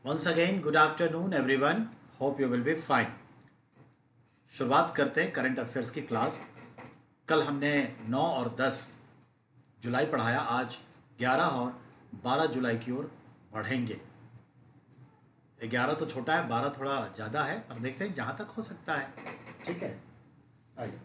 Once again, good afternoon everyone. Hope you will be fine. शुरुआत करते हैं current affairs की क्लास। कल हमने 9 और 10 जुलाई पढ़ाया, आज 11 और 12 जुलाई की ओर बढ़ेंगे। 11 तो छोटा है, 12 थोड़ा ज़्यादा है, पर देखते हैं जहाँ तक हो सकता है। ठीक है, आइए।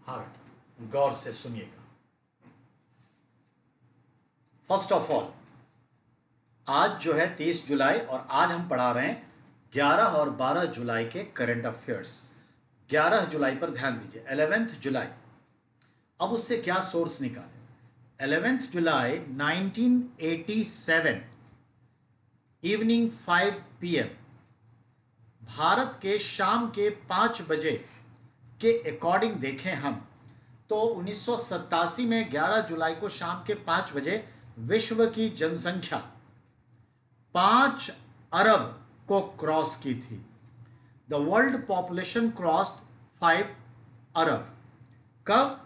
हाँ, गौर से सुनिएगा। फर्स्ट ऑफ ऑल, आज जो है 30 जुलाई और आज हम पढ़ा रहे हैं 11 और 12 जुलाई के करंट अफेयर्स। 11 जुलाई पर ध्यान दीजिए, 11th जुलाई। अब उससे क्या सोर्स निकाले। 11th जुलाई 1987 इवनिंग 5 PM भारत के शाम के 5 बजे के अकॉर्डिंग देखें हम तो 1987 में 11 जुलाई को शाम के 5 बजे विश्व की जनसंख्या 5 अरब को क्रॉस की थी। द वर्ल्ड पॉपुलेशन क्रॉस्ड 5 अरब। कब?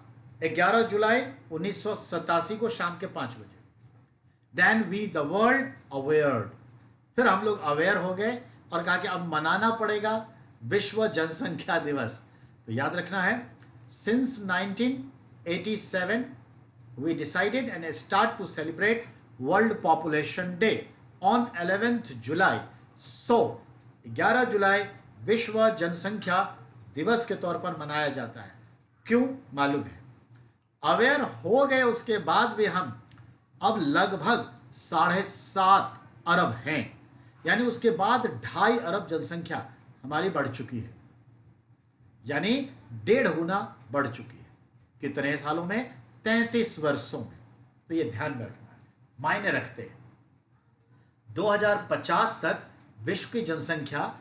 11 जुलाई 1987 को शाम के 5 बजे। Then we the world awared, फिर हम लोग अवेयर हो गए और कहा कि अब मनाना पड़ेगा विश्व जनसंख्या दिवस। तो याद रखना है, since 1987 we decided and start to celebrate World Population Day on 11th July. So 11 जुलाई विश्व जनसंख्या दिवस के तौर पर मनाया जाता है। क्यों? मालूम है। अवेयर हो गए उसके बाद भी हम अब लगभग 7.5 अरब हैं, यानी उसके बाद 2.5 अरब जनसंख्या हमारी बढ़ चुकी है, यानी 1.5 गुना बढ़ चुकी है। कितने सालों में? 33 वर्षों में। तो ये ध्यान में रखना है, मायने रखते हैं। 2050 तक विश्व की जनसंख्या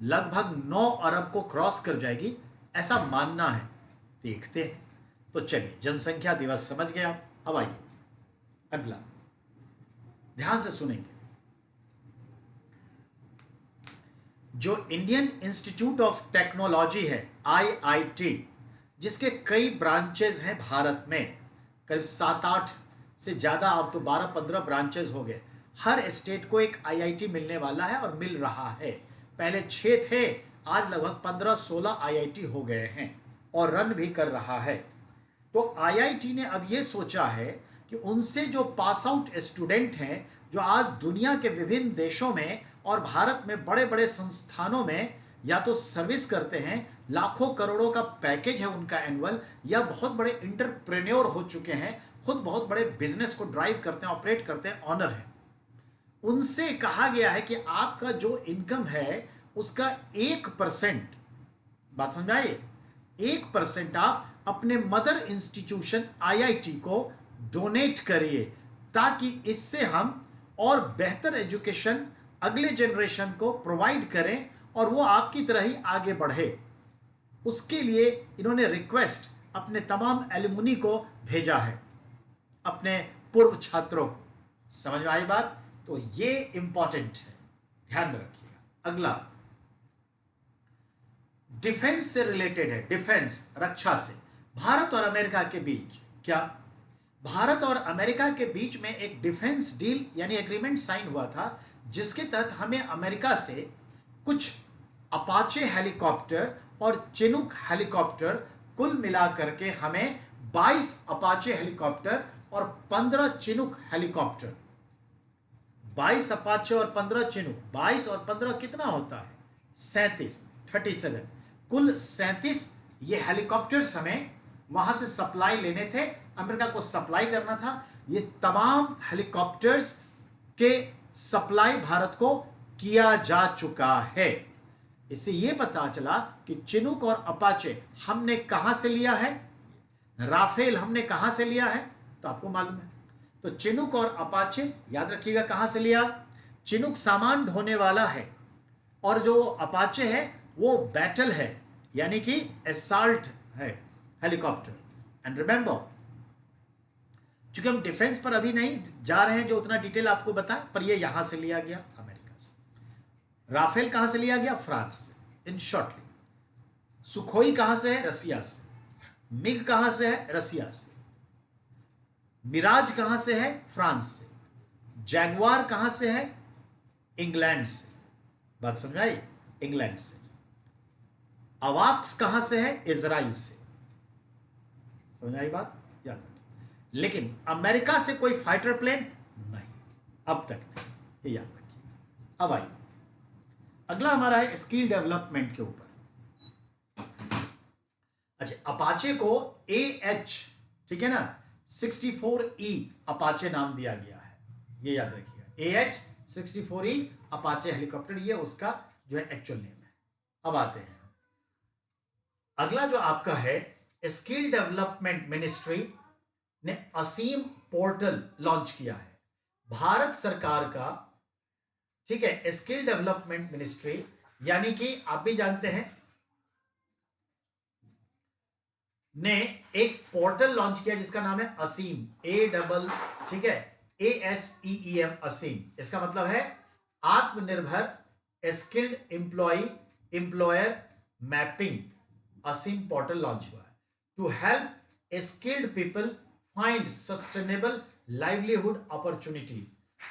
लगभग 9 अरब को क्रॉस कर जाएगी, ऐसा मानना है। देखते हैं। तो चलिए, जनसंख्या दिवस समझ गए आप। अब आइए अगला, ध्यान से सुनेंगे। जो इंडियन इंस्टीट्यूट ऑफ टेक्नोलॉजी है, IIT, जिसके कई ब्रांचेज हैं भारत में, करीब 7-8 से ज़्यादा, अब तो 12-15 ब्रांचेज हो गए। हर स्टेट को एक IIT मिलने वाला है और मिल रहा है। पहले 6 थे, आज लगभग 15-16 IIT हो गए हैं और रन भी कर रहा है। तो IIT ने अब ये सोचा है कि उनसे जो पास आउट स्टूडेंट हैं, जो आज दुनिया के विभिन्न देशों में और भारत में बड़े बड़े संस्थानों में या तो सर्विस करते हैं, लाखों करोड़ों का पैकेज है उनका एनुअल, या बहुत बड़े इंटरप्रेन्योर हो चुके हैं, खुद बहुत बड़े बिजनेस को ड्राइव करते हैं, ऑपरेट करते हैं, ऑनर है, उनसे कहा गया है कि आपका जो इनकम है उसका 1%, बात समझाइए, 1% आप अपने मदर इंस्टीट्यूशन IIT को डोनेट करिए, ताकि इससे हम और बेहतर एजुकेशन अगले जनरेशन को प्रोवाइड करें और वो आपकी तरह ही आगे बढ़े। उसके लिए इन्होंने रिक्वेस्ट अपने तमाम एलुमनी को भेजा है, अपने पूर्व छात्रों को। समझ में आई बात? तो ये इंपॉर्टेंट है, ध्यान में रखिएगा। अगला डिफेंस से रिलेटेड है, डिफेंस, रक्षा से। भारत और अमेरिका के बीच क्या? भारत और अमेरिका के बीच में एक डिफेंस डील यानी एग्रीमेंट साइन हुआ था, जिसके तहत हमें अमेरिका से कुछ अपाचे हेलीकॉप्टर और चिनूक हेलीकॉप्टर कुल मिलाकर के हमें 22 अपाचे हेलीकॉप्टर और 15 चिनूक हेलीकॉप्टर, 22 अपाचे और 15 चिनूक, 22 और 15 कितना होता है? 37, 37, कुल 37 ये हेलीकॉप्टर्स हमें वहां से सप्लाई लेने थे, अमेरिका को सप्लाई करना था। ये तमाम हेलीकॉप्टर्स के सप्लाई भारत को किया जा चुका है। इससे यह पता चला कि चिनूक और अपाचे हमने कहां से लिया है, राफेल हमने कहां से लिया है, तो आपको मालूम है। तो चिनूक और अपाचे याद रखिएगा कहां से लिया। चिनूक सामान ढोने वाला है और जो अपाचे है वो बैटल है, यानी कि एसाल्ट है हेलीकॉप्टर। एंड रिमेंबर, चूंकि हम डिफेंस पर अभी नहीं जा रहे हैं जो उतना डिटेल आपको बताए, पर ये यहां से लिया गया अमेरिका से। राफेल कहां से लिया गया? फ्रांस से। इन शॉर्टली, सुखोई कहां से है? रसिया से। मिग कहां से है? रसिया से। मिराज कहां से है? फ्रांस से। जैगवार कहां से है? इंग्लैंड से। बात समझाई? इंग्लैंड से। अवाक्स कहां से है? इजराइल से। समझाई बात? याद रखिए। लेकिन अमेरिका से कोई फाइटर प्लेन नहीं, अब तक नहीं, ये याद रखिए। अब आइए, अगला हमारा है स्किल डेवलपमेंट के ऊपर। अच्छा, अपाचे को AH, ठीक है ना, 64E अपाचे नाम दिया गया है, ये याद रखिएगा। AH 64E अपाचे हेलीकॉप्टर, ये उसका जो है एक्चुअल नेम है। अब आते हैं, अगला जो आपका है, स्किल डेवलपमेंट मिनिस्ट्री ने असीम पोर्टल लॉन्च किया है, भारत सरकार का, ठीक है। स्किल डेवलपमेंट मिनिस्ट्री यानी कि आप भी जानते हैं, ने एक पोर्टल लॉन्च किया जिसका नाम है असीम, ठीक है, ASEEM, असीम। इसका मतलब है आत्मनिर्भर skilled employer mapping. Aseem portal launch हुआ है to help skilled people find sustainable livelihood opportunities.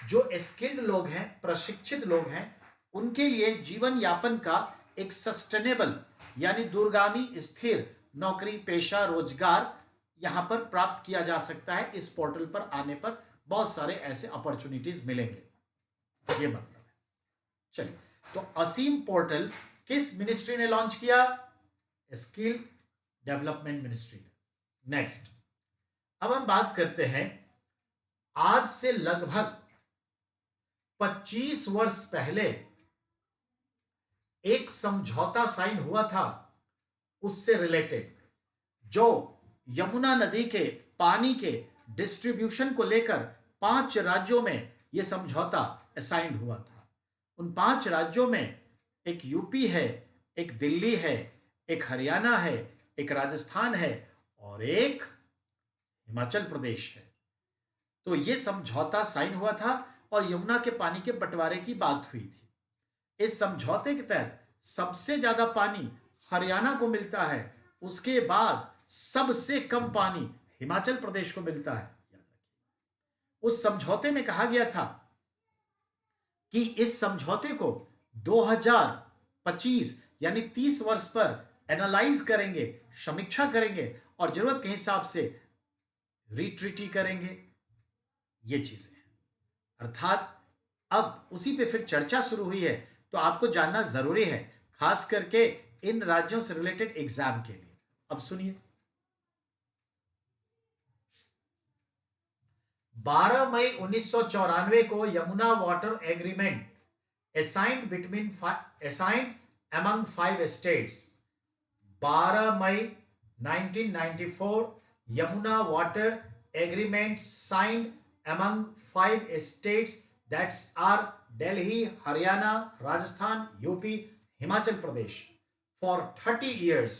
जो स्किल्ड लोग हैं, प्रशिक्षित लोग हैं, उनके लिए जीवन यापन का एक सस्टेनेबल यानी दूरगामी स्थिर नौकरी पेशा रोजगार यहां पर प्राप्त किया जा सकता है। इस पोर्टल पर आने पर बहुत सारे ऐसे अपॉर्चुनिटीज मिलेंगे, ये मतलब है। चलिए, तो असीम पोर्टल किस मिनिस्ट्री ने लॉन्च किया? स्किल डेवलपमेंट मिनिस्ट्री ने। नेक्स्ट, अब हम बात करते हैं, आज से लगभग 25 वर्ष पहले एक समझौता साइन हुआ था, उससे रिलेटेड, जो यमुना नदी के पानी के डिस्ट्रीब्यूशन को लेकर 5 राज्यों में यह समझौता असाइन हुआ था। उन 5 राज्यों में एक यूपी है, एक दिल्ली है, एक हरियाणा है, एक राजस्थान है और एक हिमाचल प्रदेश है। तो यह समझौता साइन हुआ था और यमुना के पानी के बंटवारे की बात हुई थी। इस समझौते के तहत सबसे ज्यादा पानी हरियाणा को मिलता है, उसके बाद सबसे कम पानी हिमाचल प्रदेश को मिलता है। उस समझौते में कहा गया था कि इस समझौते को 2025 यानी 30 वर्ष पर एनालाइज करेंगे, समीक्षा करेंगे और जरूरत के हिसाब से रिट्रीटी करेंगे। ये चीजें हैं, अर्थात अब उसी पे फिर चर्चा शुरू हुई है। तो आपको जानना जरूरी है, खास करके इन राज्यों से रिलेटेड एग्जाम के लिए। अब सुनिए, 12 मई 1994 को Yamuna water agreement assigned among 5 states. 12 May 1994 Yamuna water agreement signed among 5 states, that's are Delhi, Haryana, Rajasthan, UP, Himachal Pradesh, for 30 years.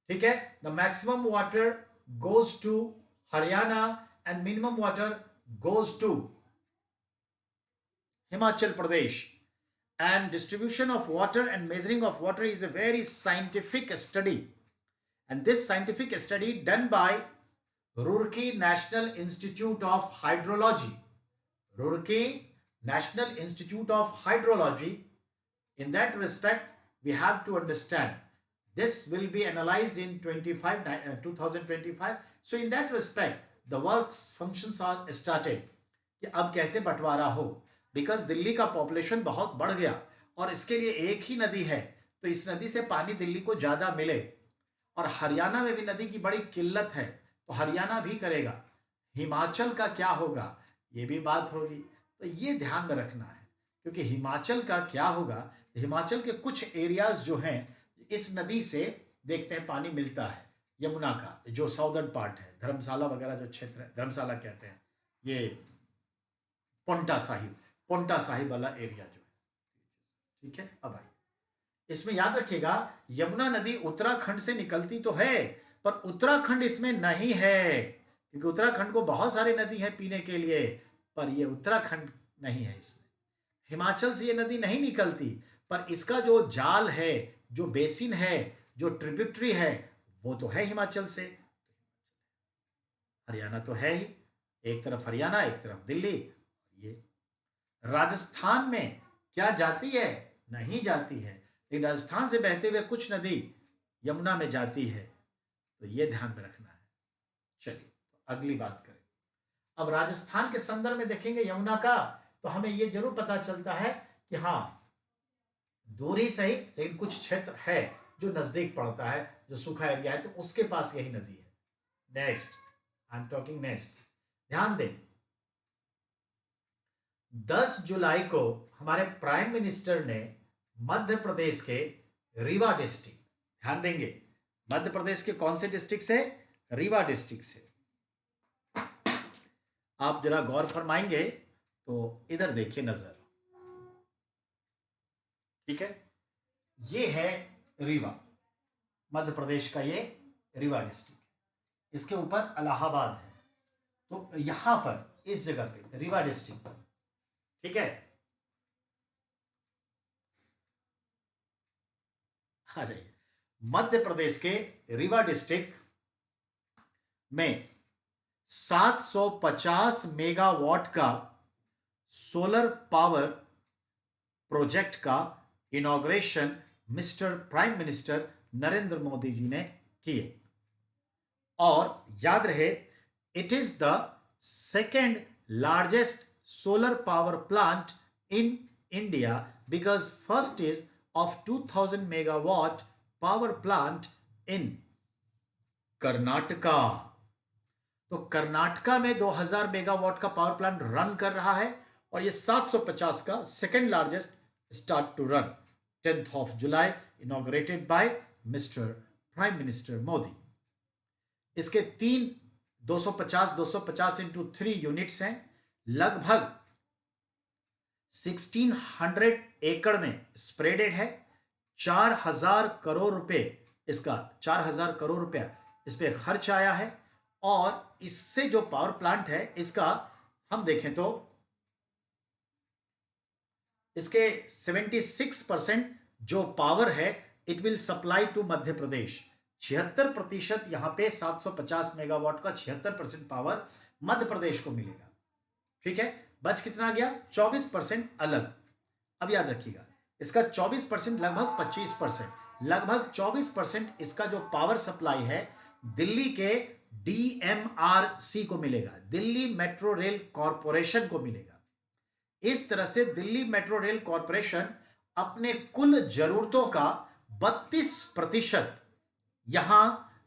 ठीक है, the maximum water goes to Haryana and minimum water goes to Himachal Pradesh. And distribution of water and measuring of water is a very scientific study. And this scientific study done by Roorkee National Institute of Hydrology. Roorkee National Institute of Hydrology. In that respect, we have to understand. This will be analyzed in 2025. So in that respect, the works functions are started कि अब कैसे बंटवारा हो, because Delhi का population बहुत बढ़ गया और इसके लिए एक ही नदी है, तो इस नदी से पानी दिल्ली को ज़्यादा मिले। और हरियाणा में भी नदी की बड़ी किल्लत है, तो हरियाणा भी करेगा। हिमाचल का क्या होगा, ये भी बात होगी। तो ये ध्यान में रखना है, क्योंकि हिमाचल का क्या होगा, हिमाचल के कुछ एरियाज जो हैं इस नदी से देखते हैं पानी मिलता है। यमुना का जो साउदर्न पार्ट है, धर्मशाला वगैरह जो क्षेत्र है, धर्मशाला कहते हैं, ये पोंटा साहिब वाला एरिया जो है, ठीक है। अब आइए, इसमें याद रखिएगा, यमुना नदी उत्तराखंड से निकलती तो है, पर उत्तराखंड इसमें नहीं है, क्योंकि उत्तराखंड को बहुत सारी नदी है पीने के लिए, पर ये उत्तराखंड नहीं है इसमें। हिमाचल से ये नदी नहीं निकलती, पर इसका जो जाल है, जो बेसिन है, जो ट्रिब्यूटरी है, वो तो है हिमाचल से। हरियाणा तो है ही, एक तरफ हरियाणा एक तरफ दिल्ली। ये राजस्थान में क्या जाती है, नहीं जाती है, लेकिन राजस्थान से बहते हुए कुछ नदी यमुना में जाती है, तो ये ध्यान में रखना है। चलिए अगली बात करें। अब राजस्थान के संदर्भ में देखेंगे यमुना का, तो हमें ये जरूर पता चलता है कि हाँ, दूरी सही, लेकिन कुछ क्षेत्र है जो नजदीक पड़ता है, जो सूखा एरिया है, तो उसके पास यही नदी है। Next, I am talking next, ध्यान दें। 10 जुलाई को हमारे प्राइम मिनिस्टर ने मध्य प्रदेश के रीवा डिस्ट्रिक्ट, ध्यान देंगे, मध्य प्रदेश के कौन से डिस्ट्रिक्ट से, रीवा डिस्ट्रिक्ट से। आप जरा गौर फरमाएंगे तो इधर देखिए नजर, ठीक है। ये है रीवा, मध्य प्रदेश का ये रीवा डिस्ट्रिक्ट, इसके ऊपर इलाहाबाद है, तो यहां पर इस जगह पे रीवा डिस्ट्रिक्ट पर, ठीक है। आ जाइए, मध्य प्रदेश के रीवा डिस्ट्रिक्ट में 750 मेगावाट का सोलर पावर प्रोजेक्ट का inauguration mister prime minister Narendra Modi ji ने किए। और याद रहे, it is the second largest solar power plant in India, because first is of 2000 megawatt power plant in Karnataka. तो कर्नाटका में 2000 मेगावाट का पावर प्लांट रन कर रहा है, और ये 750 का second largest start to run 10th of July, inaugurated by mister prime minister Modi. इसके 250 इंटू 3 यूनिट्स हैं, लगभग 1600 एकड़ में स्प्रेडेड है। 4000 करोड़ रुपए इसका 4000 करोड़ रुपया इस पे खर्च आया है। और इससे जो पावर प्लांट है, इसका हम देखें तो इसके 76% जो पावर है it will supply to Madhya Pradesh. 76% यहां पे 750 मेगावाट का 76% पावर मध्य प्रदेश को मिलेगा, ठीक है। बच कितना गया, 24% अलग। अब याद रखिएगा, इसका 24% लगभग 25%, लगभग 24% इसका जो पावर सप्लाई है दिल्ली के DMRC को मिलेगा, दिल्ली मेट्रो रेल कॉरपोरेशन को मिलेगा। इस तरह से दिल्ली मेट्रो रेल कॉरपोरेशन अपने कुल जरूरतों का 32% यहां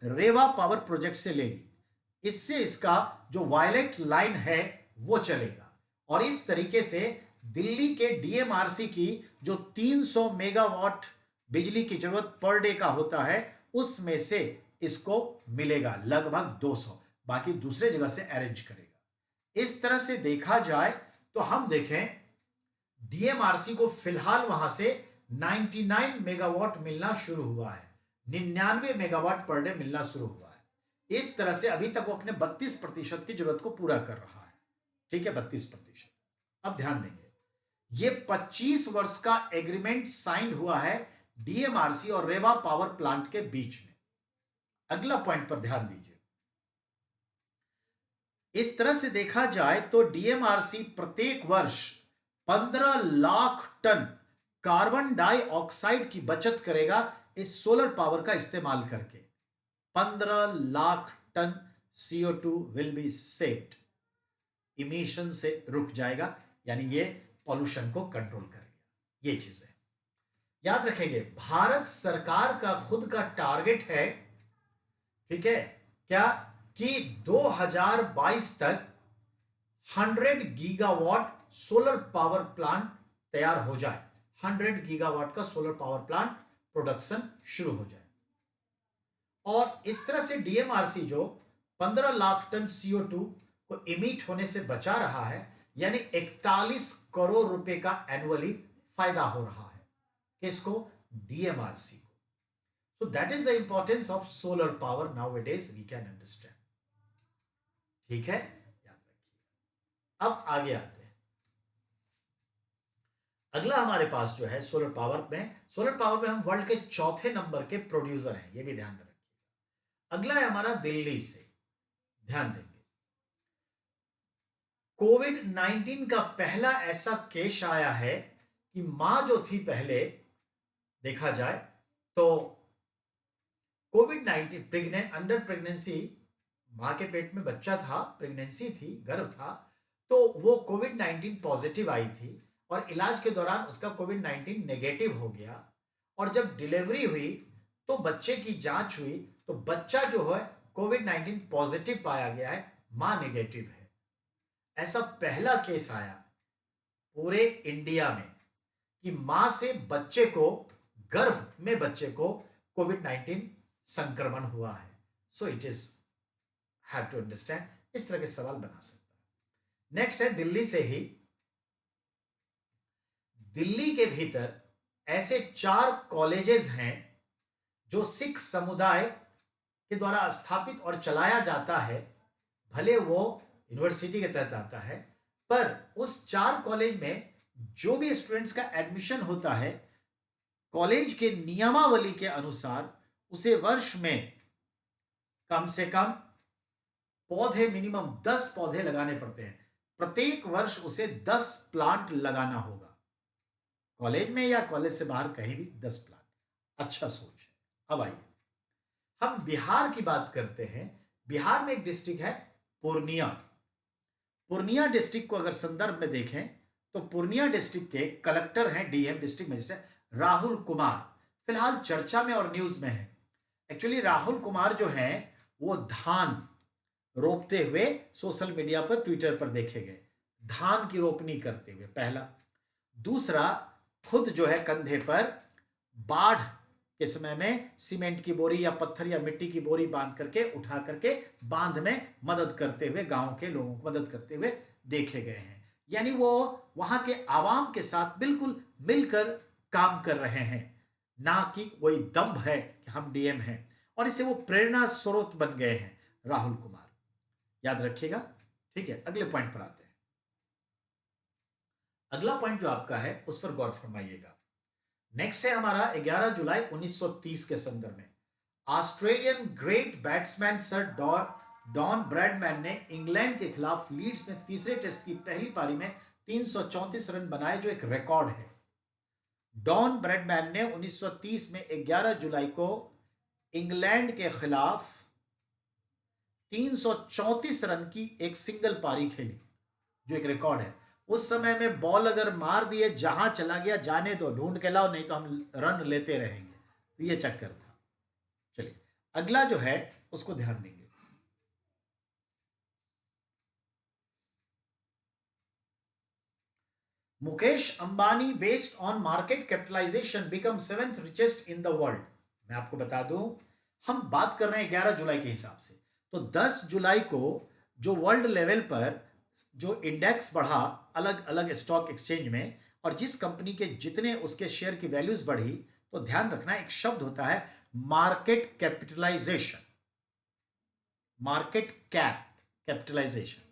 रेवा पावर प्रोजेक्ट से लेगी। इससे इसका जो वायलेट लाइन है वो चलेगा, और इस तरीके से दिल्ली के DMRC की जो 300 मेगावाट बिजली की जरूरत पर डे का होता है, उसमें से इसको मिलेगा लगभग 200, बाकी दूसरे जगह से अरेंज करेगा। इस तरह से देखा जाए तो हम देखें, DMRC को फिलहाल वहां से 99 मेगावाट मिलना शुरू हुआ है, 99 मेगावाट पर डे मिलना शुरू हुआ है। इस तरह से अभी तक वो अपने 32% की जरूरत को पूरा कर रहा है, ठीक है, 32%। अब ध्यान देंगे, ये 25 वर्ष का एग्रीमेंट साइन हुआ है DMRC और रेवा पावर प्लांट के बीच में। अगला पॉइंट पर ध्यान दीजिए, इस तरह से देखा जाए तो DMRC प्रत्येक वर्ष 15 लाख टन कार्बन डाइऑक्साइड की बचत करेगा इस सोलर पावर का इस्तेमाल करके। 15 lakh ton CO2 will be saved, emission से रुक जाएगा, यानी ये पॉल्यूशन को कंट्रोल करेगा। ये चीज है, याद रखेंगे। भारत सरकार का खुद का टारगेट है, ठीक है क्या, कि 2022 तक 100 गीगावाट सोलर पावर प्लांट तैयार हो जाए, 100 गीगावाट का सोलर पावर प्लांट प्रोडक्शन शुरू हो जाए। और इस तरह से डीएमआरसी जो 15 लाख टन CO2 को इमिट होने से बचा रहा है, यानी 41 करोड़ रुपए का एनुअली फायदा हो रहा है। किसको? डीएमआरसी को। So that is the importance of solar power now it is, we can understand. ठीक है, याद रखिए। अब आगे आते हैं। अगला हमारे पास जो है सोलर पावर में हम वर्ल्ड के चौथे नंबर के प्रोड्यूसर हैं, ये भी ध्यान रखिए। अगला है हमारा दिल्ली से, ध्यान देंगे। कोविड-19 का पहला ऐसा केस आया है कि मां जो थी, पहले देखा जाए तो कोविड-19 अंडर प्रेगनेंसी, मां के पेट में बच्चा था, प्रेगनेंसी थी, गर्भ था, तो वो कोविड-19 पॉजिटिव आई थी और इलाज के दौरान उसका कोविड-19 नेगेटिव हो गया। और जब डिलीवरी हुई तो बच्चे की जांच हुई तो बच्चा जो है कोविड-19 पॉजिटिव पाया गया है, मां नेगेटिव है। ऐसा पहला केस आया पूरे इंडिया में कि मां से बच्चे को, गर्भ में बच्चे को कोविड-19 संक्रमण हुआ है। So it is have to understand, इस तरह के सवाल बना सकता है। नेक्स्ट है दिल्ली से ही। दिल्ली के भीतर ऐसे 4 कॉलेजेस हैं जो सिख समुदाय के द्वारा स्थापित और चलाया जाता है। भले वो यूनिवर्सिटी के तहत आता है, पर उस 4 कॉलेज में जो भी स्टूडेंट्स का एडमिशन होता है, कॉलेज के नियमावली के अनुसार उसे वर्ष में कम से कम पौधे, मिनिमम 10 पौधे लगाने पड़ते हैं। प्रत्येक वर्ष उसे 10 प्लांट लगाना होगा, कॉलेज में या कॉलेज से बाहर कहीं भी 10 प्लांट। अच्छा सोच है। अब आइए हम बिहार की बात करते हैं। बिहार में एक डिस्ट्रिक्ट है पूर्णिया। पूर्णिया डिस्ट्रिक्ट को अगर संदर्भ में देखें तो पूर्णिया डिस्ट्रिक्ट के कलेक्टर हैं, DM, district magistrate Rahul Kumar, फिलहाल चर्चा में और न्यूज में है। एक्चुअली राहुल कुमार जो हैं वो धान रोपते हुए सोशल मीडिया पर, ट्विटर पर देखे गए, धान की रोपनी करते हुए, पहला। दूसरा, खुद जो है कंधे पर बाढ़ के समय में सीमेंट की बोरी या पत्थर या मिट्टी की बोरी बांध करके, उठा करके बांध में मदद करते हुए, गांव के लोगों को मदद करते हुए देखे गए हैं। यानी वो वहां के आवाम के साथ बिल्कुल मिलकर काम कर रहे हैं, ना कि वही दम्भ है कि हम डीएम हैं। और इससे वो प्रेरणा स्रोत बन गए हैं राहुल कुमार, याद रखिएगा। ठीक है, अगले पॉइंट पर आते हैं। अगला पॉइंट जो आपका है उस पर गौर फरमाइएगा। नेक्स्ट है हमारा 11 जुलाई 1930 के संदर्भ में Australian great batsman sir Don Bradman ने इंग्लैंड के खिलाफ लीड्स में तीसरे टेस्ट की पहली पारी में 334 रन बनाए, जो एक रिकॉर्ड है। डॉन ब्रैडमैन ने 1930 में 11 जुलाई को इंग्लैंड के खिलाफ 334 रन की एक सिंगल पारी खेली, जो एक रिकॉर्ड है। उस समय में बॉल अगर मार दिए, जहां चला गया जाने दो, ढूंढ के लाओ, नहीं तो हम रन लेते रहेंगे। तो ये चक्कर था। चलिए अगला जो है उसको ध्यान देंगे। Mukesh Ambani based on market capitalisation become 7th richest in the world. मैं आपको बता दूं, हम बात कर रहे हैं 11 जुलाई के हिसाब से, तो 10 जुलाई को जो वर्ल्ड लेवल पर जो इंडेक्स बढ़ा अलग अलग स्टॉक एक्सचेंज में, और जिस कंपनी के जितने उसके शेयर की वैल्यूज बढ़ी, तो ध्यान रखना एक शब्द होता है मार्केट कैपिटलाइजेशन, मार्केट कैपिटलाइजेशन।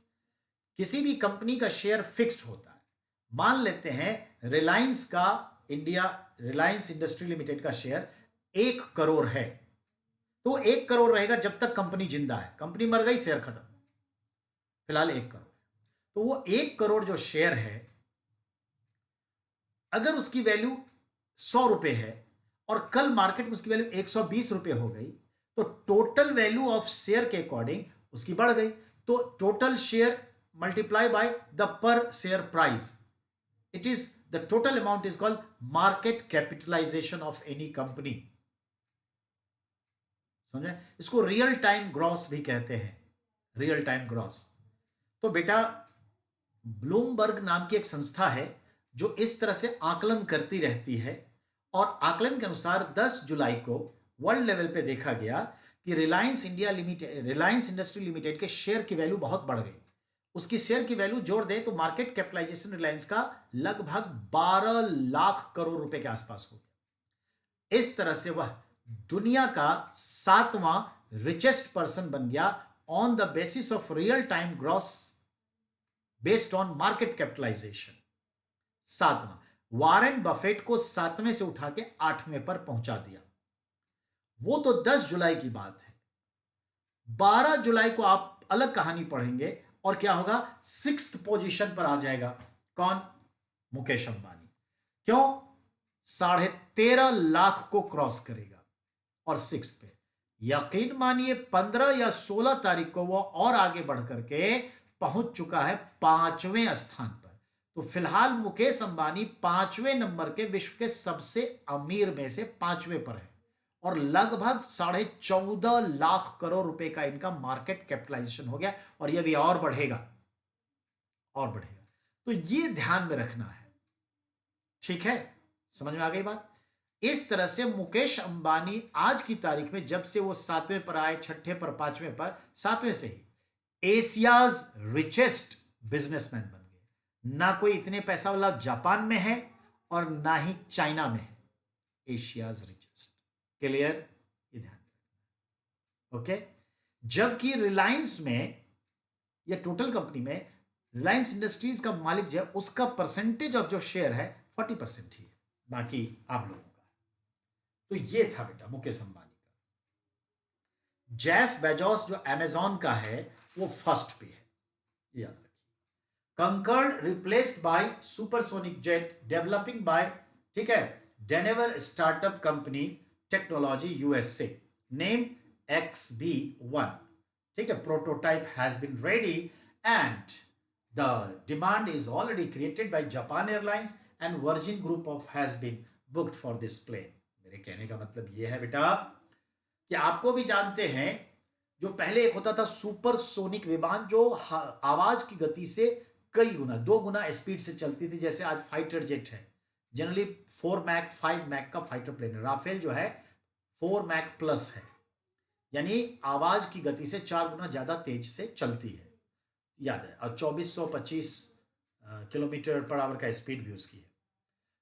किसी भी कंपनी का शेयर फिक्स्ड होता है। मान लेते हैं रिलायंस का, रिलायंस इंडस्ट्री लिमिटेड का शेयर 1 करोड़ है, तो 1 करोड़ रहेगा जब तक कंपनी जिंदा है। कंपनी मर गई, शेयर खत्म। फिलहाल 1 करोड़, तो वो 1 करोड़ जो शेयर है, अगर उसकी वैल्यू 100 रुपए है और कल मार्केट में उसकी वैल्यू 120 रुपए हो गई, तो टोटल वैल्यू ऑफ शेयर के अकॉर्डिंग उसकी बढ़ गई। तो total share multiply by the per share price, it is the total amount is called market capitalisation of any company. समझे? इसको रियल टाइम ग्रॉस भी कहते हैं, रियल टाइम ग्रॉस। तो बेटा ब्लूमबर्ग नाम की एक संस्था है जो इस तरह से आकलन करती रहती है, और आकलन के अनुसार 10 जुलाई को वर्ल्ड लेवल पे देखा गया कि Reliance India limited, Reliance industry limited के शेयर की वैल्यू बहुत बढ़ गई। उसकी शेयर की वैल्यू जोड़ दें तो मार्केट कैपिटलाइजेशन रिलायंस का लगभग 12 लाख करोड़ रुपए के आसपास हो गया। इस तरह से वह दुनिया का 7वां रिचेस्ट पर्सन बन गया on the basis of real time gross based on market capitalization. 7वां, वारेन बफेट को 7वें से उठा के 8वें पर पहुंचा दिया। वो तो 10 जुलाई की बात है। 12 जुलाई को आप अलग कहानी पढ़ेंगे और क्या होगा, 6th पोजीशन पर आ जाएगा कौन, मुकेश अंबानी। क्यों? 13.5 लाख को क्रॉस करेगा और 6 पे। यकीन मानिए 15 या 16 तारीख को वो और आगे बढ़ करके पहुंच चुका है 5वें स्थान पर। तो फिलहाल मुकेश अंबानी 5वें नंबर के विश्व के सबसे अमीर में से 5वें पर है और लगभग 14.5 लाख करोड़ रुपए का इनका मार्केट कैपिटलाइजेशन हो गया, और यह भी और बढ़ेगा, और बढ़ेगा। तो ये ध्यान में रखना है, ठीक है? समझ में आ गई बात? इस तरह से मुकेश अंबानी आज की तारीख में जब से वो 7वें पर आए, 6ठे पर, 5वें पर, 7वें से ही एशियाज रिचेस्ट बिजनेसमैन बन गए। ना कोई इतने पैसा वाला जापान में है और ना ही चाइना में है, एशियाज रिचेस्ट। क्लियर? ये ध्यान रखना, ओके? जबकि रिलायंस में या टोटल कंपनी में रिलायंस इंडस्ट्रीज का मालिक जो है उसका परसेंटेज ऑफ जो शेयर है 40% ही है, बाकी आप लोगों का। तो ये था बेटा मुकेश अंबानी का। जेफ बेजोस जो अमेजॉन का है वो फर्स्ट पे है, याद रखिए। Concorde replaced by supersonic jet developing by, ठीक है, Denver startup company technology USA, name XB1, ठीक है। Prototype has been ready and the demand is already created by Japan airlines and Virgin group of has been booked for this plane. मेरे कहने का मतलब यह है बेटा कि आपको भी जानते हैं जो पहले एक होता था सुपरसोनिक विमान जो आवाज की गति से कई गुना, 2 गुना स्पीड से चलती थी, जैसे आज फाइटर जेट है, जनरली 4 मैक 5 मैक का फाइटर प्लेन है। राफेल जो है 4 मैक प्लस है, यानी आवाज की गति से 4 गुना ज्यादा तेज से चलती है, याद है। और 2425 किलोमीटर पर आवर का स्पीड भी उसकी है।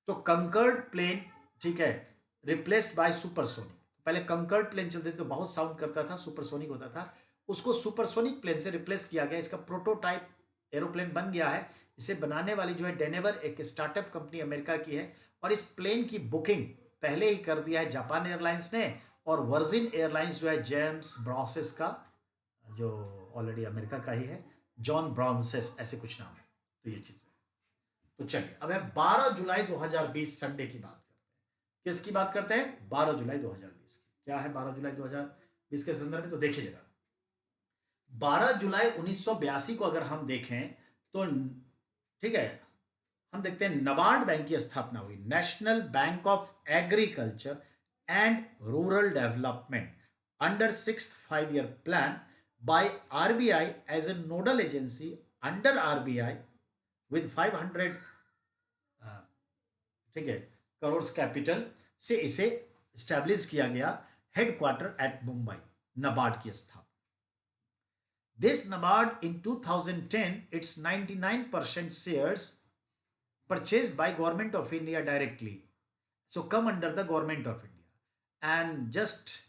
तो कंकर्ड प्लेन, ठीक है, रिप्लेस्ड बाय सुपरसोनिक। पहले कंकर्ड प्लेन चलते थे तो बहुत साउंड करता था, सुपरसोनिक होता था, उसको सुपरसोनिक प्लेन से रिप्लेस किया गया। इसका प्रोटोटाइप एरोप्लेन बन गया है। इसे बनाने वाली जो है डेनेवर एक स्टार्टअप कंपनी अमेरिका की है, और इस प्लेन की बुकिंग पहले ही कर दिया है जापान एयरलाइंस ने, और वर्जिन एयरलाइंस जो है जेम्स ब्रॉसेस का, जो ऑलरेडी अमेरिका का ही है, जॉन ब्रॉन्सेस ऐसे कुछ नाम है। तो ये चीज है। तो चलिए अब है 12 जुलाई 2020 संडे की बात करते हैं। किसकी बात करते हैं? 12 जुलाई 2020 की। क्या है 12 जुलाई 2020 के संदर्भ में? तो देखिए जरा, 12 जुलाई 1982 को अगर हम देखें तो, ठीक है, हम देखते हैं नबार्ड बैंक की स्थापना हुई, national bank of agriculture and rural development, under 6th 5-year plan by RBI as a nodal agency under RBI with 500, ठीक है, करोड़ कैपिटल से इसे स्टैब्लिश किया गया। हेडक्वार्टर एट मुंबई, नबार्ड की स्थापना। This NABARD in 2010, its 99% shares purchased by Government of India directly, so come under the Government of India, and just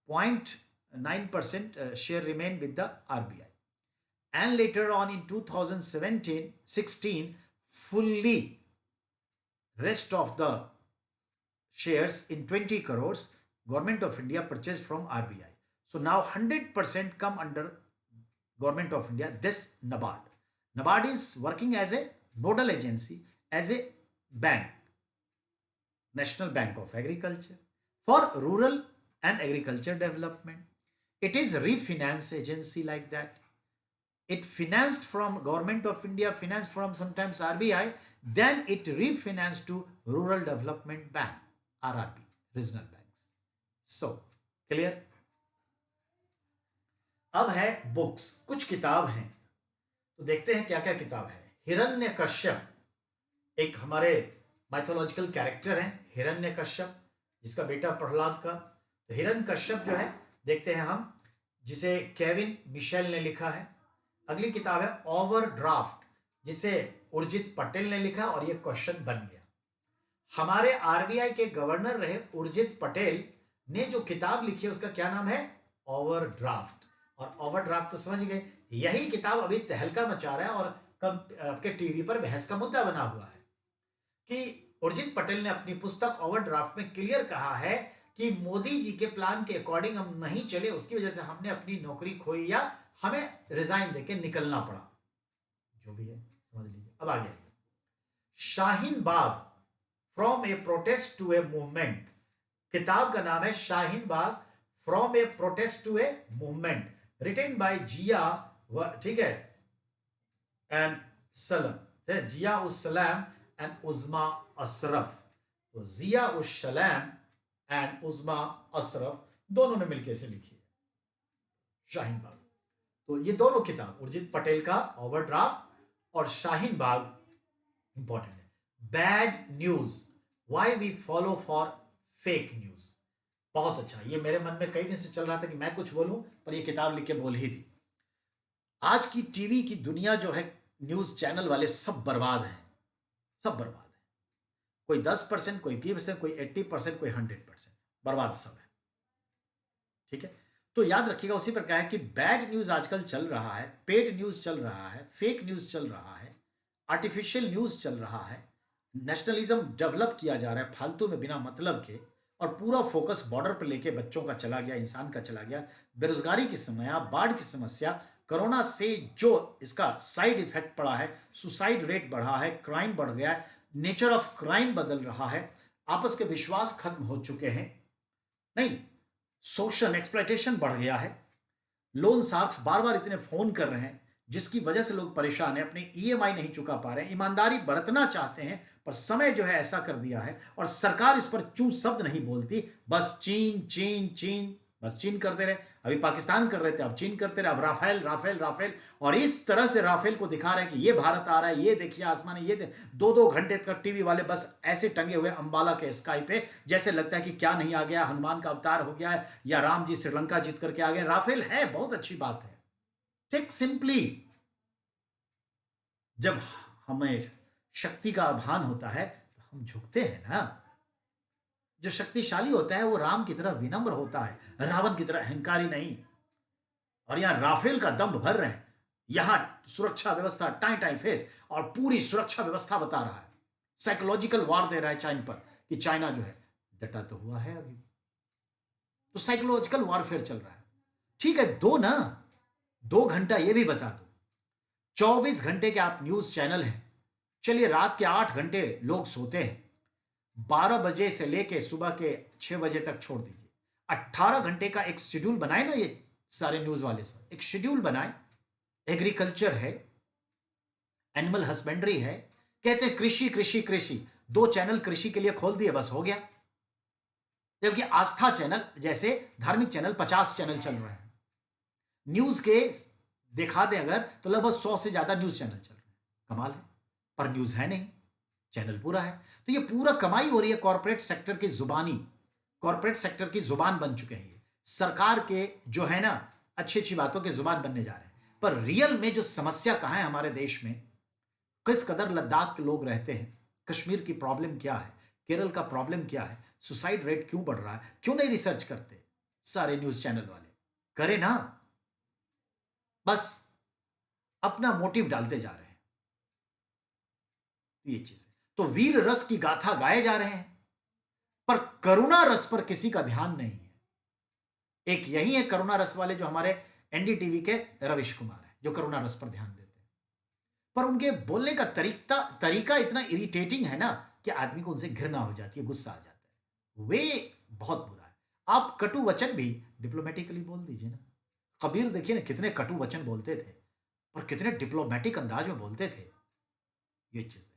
0.9% share remain with the RBI. And later on in 2017-16, fully rest of the shares in 20 crores Government of India purchased from RBI. So now 100% come under Government of India, this NABARD. NABARD is working as a nodal agency, as a bank, National Bank of Agriculture, for rural and agriculture development. It is refinance agency like that. It financed from Government of India, financed from sometimes RBI, then it refinanced to Rural Development Bank, RRB, regional banks. So, clear? अब है books, कुछ किताब हैं, तो देखते हैं क्या क्या किताब है। हिरण्यकश्यप एक हमारे माइथोलॉजिकल कैरेक्टर है, हिरण्यकश्यप जिसका बेटा प्रहलाद का। तो हिरण्यकश्यप जो है देखते हैं हम, जिसे केविन मिशेल ने लिखा है। अगली किताब है ओवरड्राफ्ट, जिसे उर्जित पटेल ने लिखा और ये क्वेश्चन बन गया। हमारे आरबीआई के गवर्नर रहे उर्जित पटेल ने जो किताब लिखी है उसका क्या नाम है? ओवरड्राफ्ट। और ओवरड्राफ्ट तो समझ गए, यही किताब अभी तहलका मचा रहा है और आपके टीवी पर बहस का मुद्दा बना हुआ है कि उर्जित पटेल ने अपनी पुस्तक ओवरड्राफ्ट में क्लियर कहा है कि मोदी जी के प्लान के अकॉर्डिंग हम नहीं चले, उसकी वजह से हमने अपनी नौकरी खोई या हमें रिजाइन देके निकलना पड़ा, जो भी है समझ लीजिए। अब आगे Shaheen Bagh, from a protest to a movement. किताब का नाम है Shaheen Bagh, from a protest to a movement, written by Zia, ठीक है, एंड सलम, जिया उस सलाम एंड उज़मा अशरफ। तो जिया उस सलाम एंड उज़मा अशरफ दोनों ने मिलकर इसे लिखी है, शाहीन बाग। तो ये दोनों किताब, उर्जित पटेल का ओवरड्राफ्ट और शाहीन बाग, इंपॉर्टेंट है। Bad news, why we follow for fake news, बहुत अच्छा। ये मेरे मन में कई दिन से चल रहा था कि मैं कुछ बोलूं, पर ये किताब लिख के बोल ही दी। आज की टीवी की दुनिया जो है, न्यूज चैनल वाले सब बर्बाद हैं, सब बर्बाद है। कोई 10%, कोई 20%, कोई 80%, कोई 100%, बर्बाद सब है। ठीक है, तो याद रखिएगा, उसी पर क्या है कि बैड न्यूज आजकल चल रहा है, पेड न्यूज चल रहा है, फेक न्यूज चल रहा है, आर्टिफिशियल न्यूज चल रहा है, नेशनलिज्म डेवलप किया जा रहा है फालतू में बिना मतलब के, और पूरा फोकस बॉर्डर पर लेके बच्चों का चला गया, इंसान का चला गया। बेरोजगारी की समस्या, बाढ़ की समस्या, कोरोना से जो इसका साइड इफेक्ट पड़ा है, सुसाइड रेट बढ़ा है, क्राइम बढ़ गया है, नेचर ऑफ क्राइम बदल रहा है, आपस के विश्वास खत्म हो चुके हैं, नहीं, सोशल एक्सप्लॉयटेशन बढ़ गया है, लोन शार्क्स बार बार इतने फोन कर रहे हैं जिसकी वजह से लोग परेशान हैं, अपने ईएमआई नहीं चुका पा रहे हैं, ईमानदारी बरतना चाहते हैं पर समय जो है ऐसा कर दिया है, और सरकार इस पर चू शब्द नहीं बोलती, बस चीन चीन चीन, बस चीन करते रहे। अभी पाकिस्तान कर रहे थे, अब चीन करते रहे, अब राफेल राफेल राफेल, और इस तरह से राफेल को दिखा रहे हैं कि ये भारत आ रहा है, ये देखिए आसमान, ये 2-2 घंटे तक टीवी वाले बस ऐसे टंगे हुए अंबाला के स्काई पे, जैसे लगता है कि क्या नहीं आ गया, हनुमान का अवतार हो गया है, या राम जी श्रीलंका जीत करके आ गए। राफेल है, बहुत अच्छी बात है, ठीक, सिंपली जब हमें शक्ति का आभान होता है तो हम झुकते हैं ना। जो शक्तिशाली होता है वो राम की तरह विनम्र होता है, रावण की तरह अहंकारी नहीं। और यहां राफेल का दम भर रहे हैं, यहां सुरक्षा व्यवस्था टाई टाई फेस, और पूरी सुरक्षा व्यवस्था बता रहा है, साइकोलॉजिकल वार दे रहा है चाइना पर कि चाइना जो है डटा तो हुआ है अभी, तो साइकोलॉजिकल वारफेयर चल रहा है। ठीक है, दो ना, 2 घंटा ये भी बता दो, 24 घंटे के आप न्यूज चैनल हैं, चलिए रात के 8 घंटे लोग सोते हैं, 12 बजे से लेके सुबह के 6 बजे तक छोड़ दीजिए, 18 घंटे का एक शेड्यूल बनाए ना, ये सारे न्यूज वाले सब एक शेड्यूल बनाए। एग्रीकल्चर है, एनिमल हस्बेंड्री है, कहते हैं कृषि कृषि कृषि, 2 चैनल कृषि के लिए खोल दिए, बस हो गया। जबकि आस्था चैनल जैसे धार्मिक चैनल 50 चैनल चल रहे हैं, न्यूज के दिखा दें अगर तो लगभग 100 से ज्यादा न्यूज चैनल चल रहे हैं, कमाल है। पर न्यूज है नहीं, चैनल पूरा है। तो ये पूरा कमाई हो रही है कॉर्पोरेट सेक्टर की जुबानी, कॉर्पोरेट सेक्टर की जुबान बन चुके हैं ये, सरकार के जो है ना अच्छी अच्छी बातों के जुबान बनने जा रहे हैं। पर रियल में जो समस्या कहां है हमारे देश में, किस कदर लद्दाख के लोग रहते हैं, कश्मीर की प्रॉब्लम क्या है, केरल का प्रॉब्लम क्या है, सुसाइड रेट क्यों बढ़ रहा है, क्यों नहीं रिसर्च करते सारे न्यूज चैनल वाले? करें ना, बस अपना मोटिव डालते जा रहे हैं, ये चीज है। तो वीर रस की गाथा गाए जा रहे हैं, पर करुणा रस पर किसी का ध्यान नहीं है। एक यही है करुणा रस वाले जो हमारे एनडीटीवी के रविश कुमार हैं, जो करुणा रस पर ध्यान देते हैं, पर उनके बोलने का तरीका इतना इरिटेटिंग है ना कि आदमी को उनसे घृणा हो जाती है, गुस्सा आ जाता है। वे बहुत बुरा है। आप कटु वचन भी डिप्लोमेटिकली बोल दीजिए ना। कबीर देखिए ना कितने कटु वचन बोलते थे और कितने डिप्लोमेटिक अंदाज में बोलते थे। ये चीजें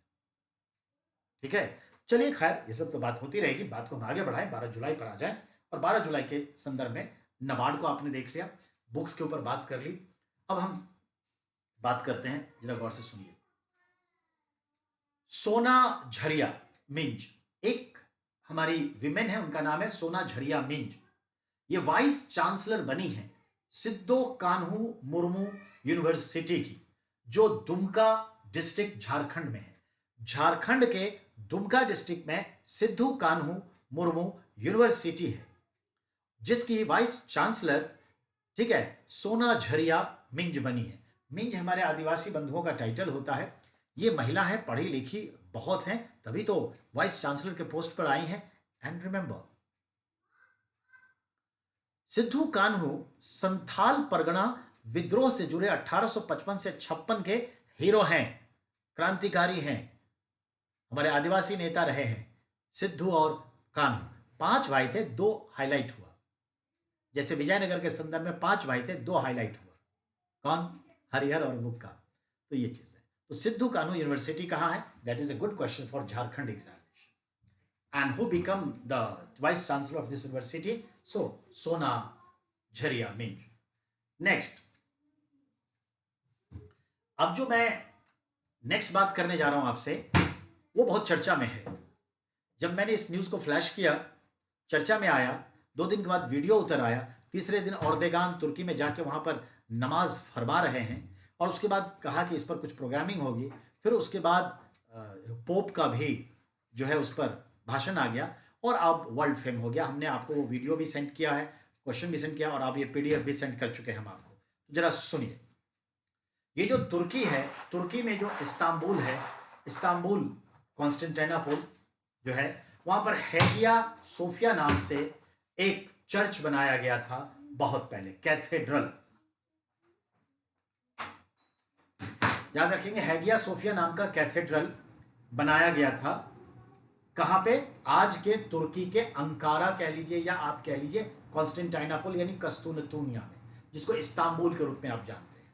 ठीक है। चलिए खैर, ये सब तो बात होती रहेगी, बात को हम आगे बढ़ाएं, 12 जुलाई पर आ जाएं। और 12 जुलाई के संदर्भ में नाबार्ड को आपने देख लिया, बुक्स के ऊपर बात कर ली। अब हम बात करते हैं, जरा गौर से सुनिए। सोना झरिया मिंज, एक हमारी विमेन है, उनका नाम है सोना झरिया मिंज। ये वाइस चांसलर बनी है सिद्धो कान्हू मुर्मू यूनिवर्सिटी की, जो दुमका डिस्ट्रिक्ट झारखंड में है। झारखंड के दुमका डिस्ट्रिक्ट में सिद्धू कान्हू मुर्मू यूनिवर्सिटी है, जिसकी वाइस चांसलर, ठीक है, सोना झरिया मिंज बनी है। मिंज हमारे आदिवासी बंधुओं का टाइटल होता है। ये महिला है, पढ़ी लिखी बहुत हैं, तभी तो वाइस चांसलर के पोस्ट पर आई हैं। एंड रिमेंबर, सिद्धू कान्हू संथाल परगना विद्रोह से जुड़े 1855 से 56 के हीरो हैं, क्रांतिकारी हैं, हमारे आदिवासी नेता रहे हैं। सिद्धू और कान्हू 5 भाई थे, 2 हाईलाइट हुआ। जैसे विजयनगर के संदर्भ में 5 भाई थे, 2 हाईलाइट हुआ। कौन? हरिहर और बुक्का। तो ये चीज है। तो सिद्धू कान्हू यूनिवर्सिटी कहाँ है? That is a good question for Jharkhand examination. And who become the vice chancellor of this university? So Sona Jharia Minz. Next, अब जो मैं नेक्स्ट बात करने जा रहा हूं आपसे, वो बहुत चर्चा में है। जब मैंने इस न्यूज को फ्लैश किया, चर्चा में आया, 2 दिन के बाद वीडियो उतर आया, तीसरे दिन ओर्देगान तुर्की में जाके वहां पर नमाज फरमा रहे हैं, और उसके बाद कहा कि इस पर कुछ प्रोग्रामिंग होगी। फिर उसके बाद पोप का भी जो है उस पर भाषण आ गया, और अब वर्ल्ड फेम हो गया। हमने आपको वो वीडियो भी सेंड किया है, क्वेश्चन भी सेंड किया, और आप ये पीडीएफ भी सेंड कर चुके हैं हम आपको। जरा सुनिए। ये जो तुर्की है, तुर्की में जो इस्तांबुल है, इस्तांबुल कॉन्स्टेंटिनोपल जो है, वहां पर हेगिया सोफिया नाम से एक चर्च बनाया गया था बहुत पहले, कैथेड्रल। याद रखेंगे, हेगिया सोफिया नाम का कैथेड्रल बनाया गया था। कहां पे? आज के तुर्की के अंकारा कह लीजिए, या आप कह लीजिए कॉन्स्टेंटिनोपल यानी कस्तूनतूनिया में, जिसको इस्तांबुल के रूप में आप जानते हैं।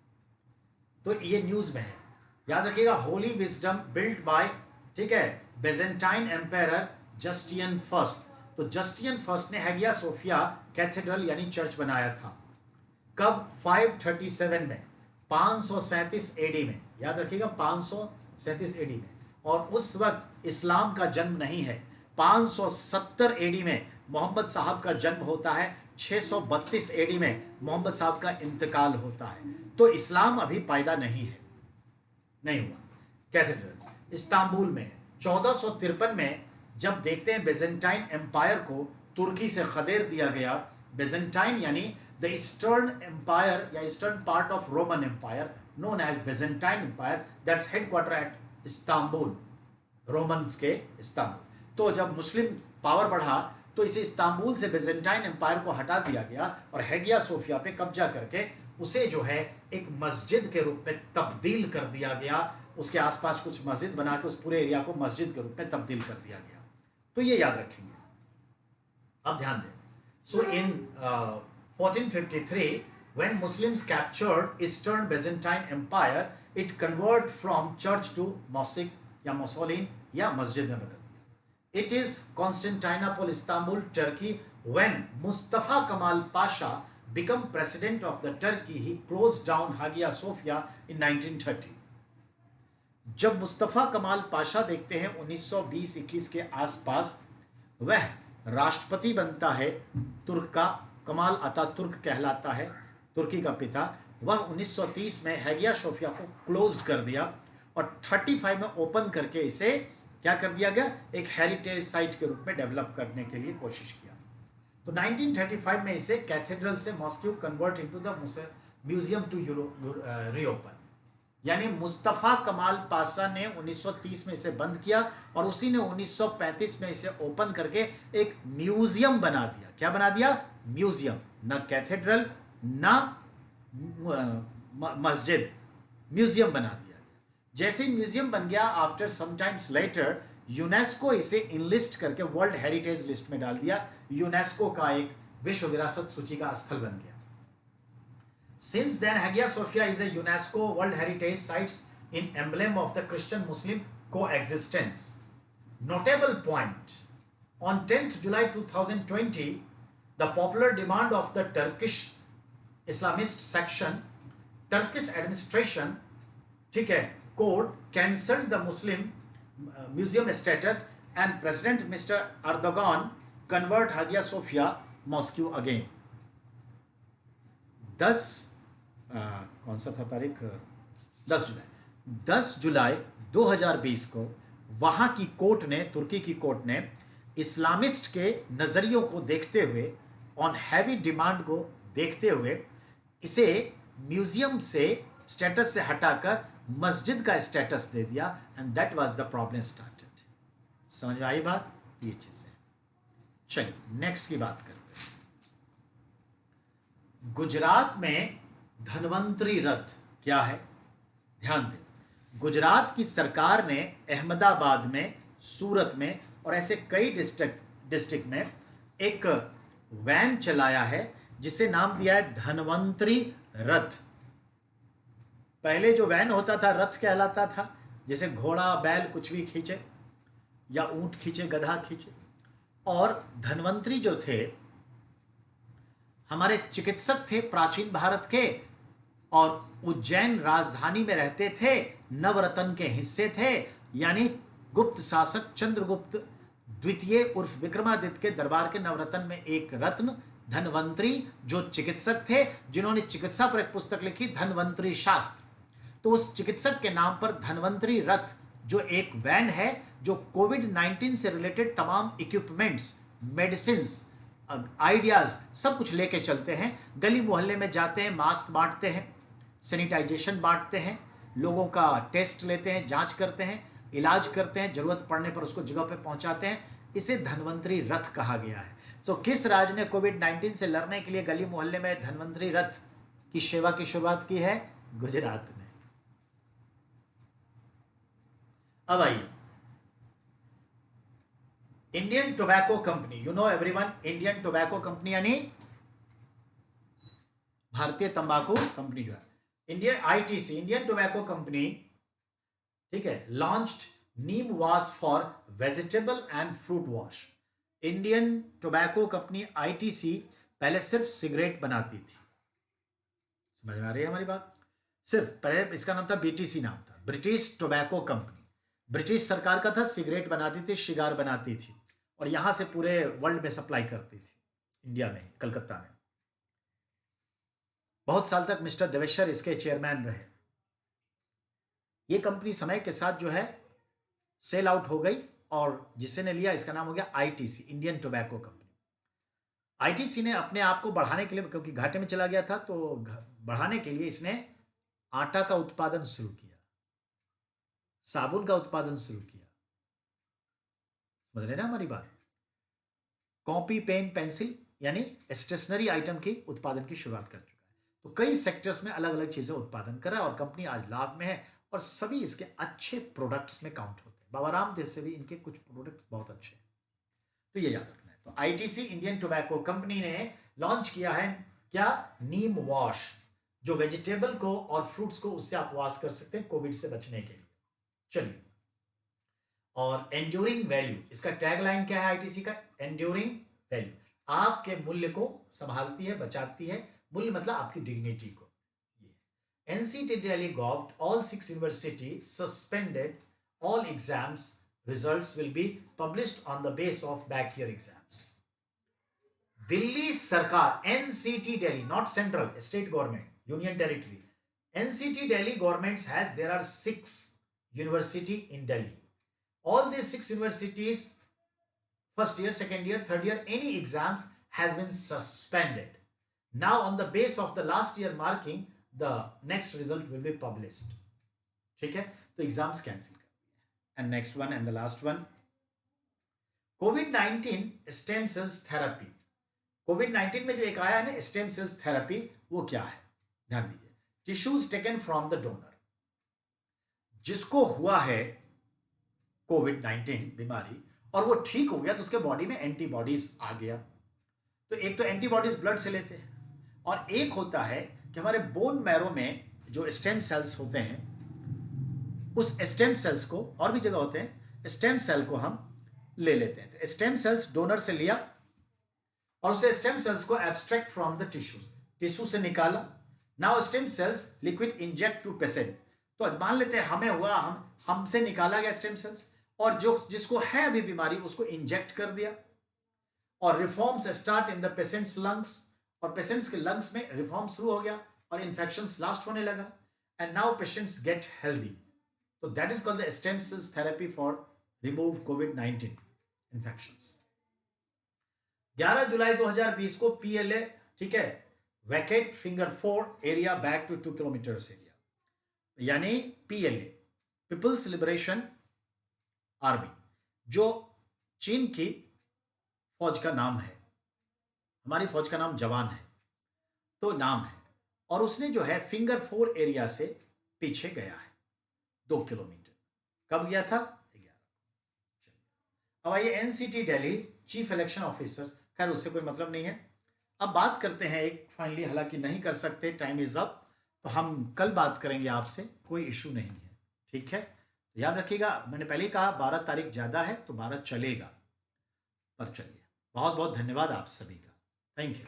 तो ये न्यूज में है, याद रखिएगा। होली विजडम बिल्ड बाय, ठीक है, बेजेंटाइन एम्पायर जस्टियन फर्स्ट। तो जस्टियन फर्स्ट ने हेगिया सोफिया कैथेड्रल यानी चर्च बनाया था। कब? 537 में, 537 एडी में। याद रखिएगा, 537 एडी में। और उस वक्त इस्लाम का जन्म नहीं है। 570 एडी में मोहम्मद साहब का जन्म होता है। 632 एडी में मोहम्मद साहब का इंतकाल होता है। तो इस्लाम अभी पैदा नहीं है, नहीं हुआ। कैथेड्रल इस्तांबुल में 1453 में जब देखते हैं बेजेंटाइन एम्पायर को तुर्की से खदेड़ दिया गया। बेजेंटाइन यानी द ईस्टर्न एम्पायर या eastern part of Roman empire known as Byzantine empire, that's headquarter at Istanbul, Romans के इस्तांबुल। तो जब मुस्लिम पावर बढ़ा तो इसे इस्तांबुल से बेजेंटाइन एम्पायर को हटा दिया गया और हेगिया सोफिया पे कब्जा करके उसे जो है एक मस्जिद के रूप में तब्दील कर दिया गया। उसके आसपास कुछ मस्जिद बना के उस पूरे एरिया को मस्जिद के रूप में तब्दील कर दिया गया। तो ये याद रखेंगे। अब ध्यान दें। सो इन 1453 when Muslims captured Eastern Byzantine Empire, it converted from church to mosque या मौसोलिन या मस्जिद में बदल दिया। It is Constantinople, Istanbul, Turkey. When Mustafa Kemal Pasha became president of the Turkey, he closed down Hagia Sophia in 1930. जब मुस्तफ़ा कमाल पाशा देखते हैं 1920-21 के आसपास, वह राष्ट्रपति बनता है तुर्क का, कमाल अतातुर्क कहलाता है, तुर्की का पिता। वह 1930 में हेगिया सोफिया को क्लोज्ड कर दिया और 35 में ओपन करके इसे क्या कर दिया गया, एक हेरिटेज साइट के रूप में डेवलप करने के लिए कोशिश किया। तो 1935 में इसे कैथेड्रल से mosque convert into the museum to reopen. यानी मुस्तफ़ा कमाल पाशा ने 1930 में इसे बंद किया और उसी ने 1935 में इसे ओपन करके एक म्यूजियम बना दिया। क्या बना दिया? म्यूजियम, न कैथेड्रल न मस्जिद, म्यूजियम बना दिया। जैसे ही म्यूजियम बन गया, आफ्टर समटाइम्स लेटर यूनेस्को इसे इनलिस्ट करके वर्ल्ड हेरिटेज लिस्ट में डाल दिया, यूनेस्को का एक विश्व विरासत सूची का स्थल बन गया। Since then Hagia Sophia is a UNESCO world heritage sites in emblem of the Christian Muslim coexistence. Notable point, on 10th July 2020 the popular demand of the Turkish Islamist section, Turkish administration, ठीक है, court cancelled the Muslim museum status and President Mr. Erdogan convert Hagia Sophia mosque again। 10 कौन सा था तारीख, 10 जुलाई 2020 को वहां की court ने, तुर्की की कोर्ट ने इस्लामिस्ट के नजरियों को देखते हुए, ऑन हैवी डिमांड को देखते हुए, इसे म्यूजियम से स्टेटस से हटाकर मस्जिद का स्टेटस दे दिया, and that was the problem started. समझ में आई बात? ये चीज है। चलिए नेक्स्ट की बात करते हैं। गुजरात में धन्वंतरी रथ क्या है? ध्यान दें, गुजरात की सरकार ने अहमदाबाद में, सूरत में और ऐसे कई डिस्ट्रिक्ट में एक वैन चलाया है जिसे नाम दिया है धन्वंतरी रथ। पहले जो वैन होता था रथ कहलाता था, जैसे घोड़ा बैल कुछ भी खींचे या ऊंट खींचे, गधा खींचे। और धन्वंतरी जो थे हमारे चिकित्सक थे प्राचीन भारत के, और उज्जैन राजधानी में रहते थे, नवरत्न के हिस्से थे, यानी गुप्त शासक चंद्रगुप्त द्वितीय उर्फ विक्रमादित्य के दरबार के नवरत्न में एक रत्न धन्वंतरी, जो चिकित्सक थे, जिन्होंने चिकित्सा पर एक पुस्तक लिखी धन्वंतरी शास्त्र। तो उस चिकित्सक के नाम पर धन्वंतरी रथ, जो एक वैन है जो कोविड-19 से रिलेटेड तमाम इक्विपमेंट्स, मेडिसिन्स, आइडियाज सब कुछ लेके चलते हैं। गली मोहल्ले में जाते हैं, मास्क बांटते हैं, सैनिटाइजेशन बांटते हैं, लोगों का टेस्ट लेते हैं, जांच करते हैं, इलाज करते हैं, जरूरत पड़ने पर उसको जगह पे पहुंचाते हैं। इसे धन्वंतरी रथ कहा गया है। तो किस राज्य ने कोविड-19 से लड़ने के लिए गली मोहल्ले में धन्वंतरी रथ की सेवा की शुरुआत की है? गुजरात ने। अब आइए, Indian tobacco company, you know everyone, Indian tobacco company यानी भारतीय तंबाकू कंपनी जो है, Indian ITC, Indian tobacco company, ठीक है, launched Neem wash for vegetable and fruit wash. Indian tobacco company ITC पहले सिर्फ सिगरेट बनाती थी। समझ में आ रही है हमारी बात? सिर्फ पहले इसका नाम था बीटीसी, नाम था ब्रिटिश टोबैको कंपनी। ब्रिटिश सरकार का था, सिगरेट बनाती थी, शिगार बनाती थी, और यहां से पूरे वर्ल्ड में सप्लाई करती थी, इंडिया में, कलकत्ता में। बहुत साल तक मिस्टर देवेश्वर इसके चेयरमैन रहे। ये कंपनी समय के साथ जो है सेल आउट हो गई, और जिसने लिया इसका नाम हो गया ITC, Indian tobacco company. ITC ने अपने आप को बढ़ाने के लिए, क्योंकि घाटे में चला गया था, तो बढ़ाने के लिए इसने आटा का उत्पादन शुरू किया, साबुन का उत्पादन शुरू किया। समझ रहे ना हमारी बात? कॉपी, पेन, पेंसिल यानी स्टेशनरी आइटम की उत्पादन की शुरुआत कर चुका है। तो कई सेक्टर्स में अलग अलग चीजें उत्पादन कर रहा है, और कंपनी आज लाभ में है, और सभी इसके अच्छे प्रोडक्ट्स में काउंट होते हैं। बाबा रामदेव से भी इनके कुछ प्रोडक्ट्स बहुत अच्छे हैं, तो ये याद रखना है। तो आईटीसी, इंडियन टोबैको कंपनी ने लॉन्च किया है क्या? नीम वॉश, जो वेजिटेबल को और फ्रूट्स को उससे आप वॉश कर सकते हैं कोविड से बचने के लिए। चलिए, और एंड्यूरिंग वैल्यू, इसका टैगलाइन क्या है आईटीसी का? एंड्यूरिंग वैल्यू, आपके मूल्य को संभालती है, बचाती है। मूल्य मतलब आपकी डिग्निटी को। NCT Delhi Govt, all 6 universities suspended all exams. Results will be published on the base of back year exams. Delhi सरकार, NCT Delhi, not central, state government, union territory. NCT Delhi government has, there are 6 university in Delhi. All these 6 universities, first year, second year, third year, any exams has been suspended. Now on the base of the last year marking, the next result will be published. ठीक है, तो exams cancel कर दिए। And next one and the last one, कोविड-19 stem cells therapy. कोविड-19 में जो एक आया है ना स्टेम सेल्स थेरेपी, वो क्या है? ध्यान दीजिए, tissues taken from the donor. जिसको हुआ है कोविड-19 बीमारी और वो ठीक हो गया तो उसके बॉडी में एंटीबॉडीज आ गया। तो एक तो एंटीबॉडीज ब्लड से लेते हैं और एक होता है कि हमारे बोन मैरो में जो स्टेम सेल्स होते हैं, उस स्टेम सेल्स को, और भी जगह होते हैं, स्टेम सेल को हम ले लेते हैं। तो स्टेम सेल्स डोनर से लिया और उसे स्टेम सेल्स को एब्स्ट्रैक्ट फ्रॉम द टिश्यू से निकाला। Now stem cells liquid inject to patient. तो मान लेते हैं हमें हुआ, हमसे निकाला गया स्टेम सेल्स और जो जिसको है अभी बीमारी उसको इंजेक्ट कर दिया और reforms start in the patients lungs, और पेशेंट्स के लंग्स में रिफॉर्म शुरू हो गया और इन्फेक्शंस लास्ट होने लगा and now patients get healthy. तो that is called the stem cells therapy for remove कोविड-19 इन्फेक्शंस। 11 जुलाई 2020 को पीएलए, ठीक है, vacate finger 4 area back to 2 kilometres area, यानी पीएलए, पीपल्स लिबरेशन आर्मी, जो चीन की फौज का नाम है, हमारी फौज का नाम जवान है तो नाम है, और उसने जो है फिंगर 4 एरिया से पीछे गया है 2 किलोमीटर। कब गया था? 11। अब आइए NCT Delhi chief election officer, खैर उससे कोई मतलब नहीं है। अब बात करते हैं एक फाइनली, हालांकि नहीं कर सकते, टाइम इज अप, तो हम कल बात करेंगे आपसे, कोई इशू नहीं है, ठीक है। तो याद रखिएगा, मैंने पहले ही कहा 12 तारीख ज़्यादा है तो 12 चलेगा, पर चलिए, बहुत बहुत धन्यवाद आप सभी का, थैंक यू।